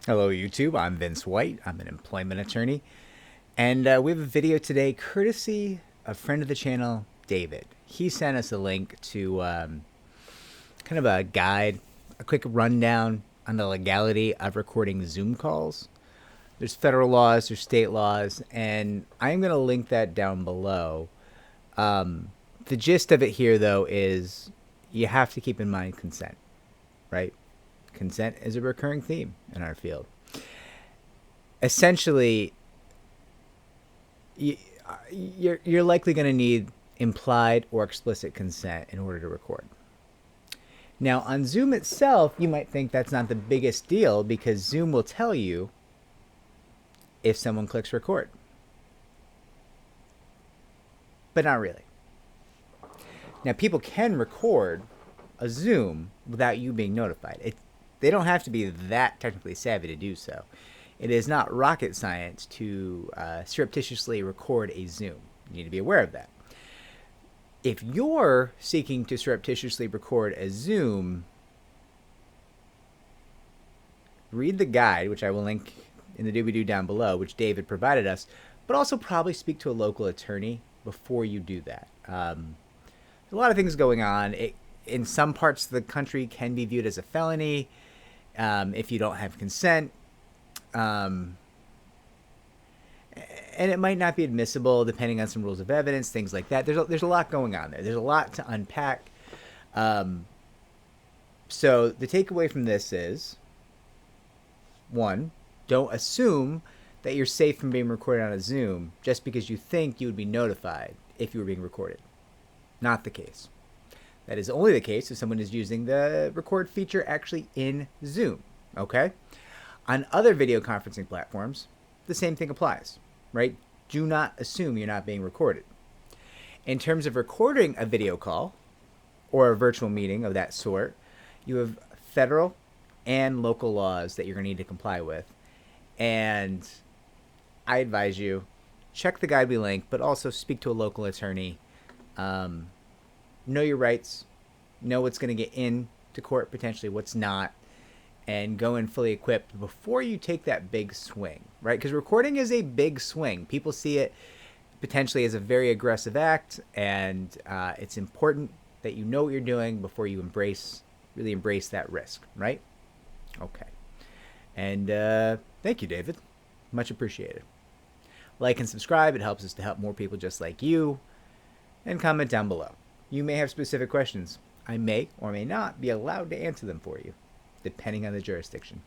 Hello, YouTube. I'm Vince White. I'm an employment attorney. And we have a video today courtesy a friend of the channel, David. He sent us a link to kind of a guide, a quick rundown on the legality of recording Zoom calls. There's federal laws, there's state laws, and I'm going to link that down below. The gist of it here, though, is you have to keep in mind consent, right? Consent is a recurring theme in our field. Essentially, you're likely going to need implied or explicit consent in order to record. Now, on Zoom itself, you might think that's not the biggest deal because Zoom will tell you if someone clicks record. But not really. Now, people can record a Zoom without you being notified. They don't have to be that technically savvy to do so. It is not rocket science to surreptitiously record a Zoom. You need to be aware of that. If you're seeking to surreptitiously record a Zoom, read the guide, which I will link in the doobie-doo down below, which David provided us, but also probably speak to a local attorney before you do that. There's a lot of things going on. In some parts of the country can be viewed as a felony if you don't have consent. And it might not be admissible depending on some rules of evidence, things like that. There's a lot going on there. There's a lot to unpack. So the takeaway from this is, one, don't assume that you're safe from being recorded on a Zoom just because you think you would be notified if you were being recorded. Not the case. That is only the case if someone is using the record feature actually in Zoom, okay? On other video conferencing platforms, the same thing applies, right? Do not assume you're not being recorded. In terms of recording a video call or a virtual meeting of that sort, you have federal and local laws that you're going to need to comply with. And I advise you, check the guide we link, but also speak to a local attorney. Know your rights, know what's going to get into court, potentially what's not, and go in fully equipped before you take that big swing, right? Because recording is a big swing. People see it potentially as a very aggressive act, and it's important that you know what you're doing before you really embrace that risk, right? Okay. And thank you, David. Much appreciated. Like and subscribe. It helps us to help more people just like you. And comment down below. You may have specific questions. I may or may not be allowed to answer them for you, depending on the jurisdiction.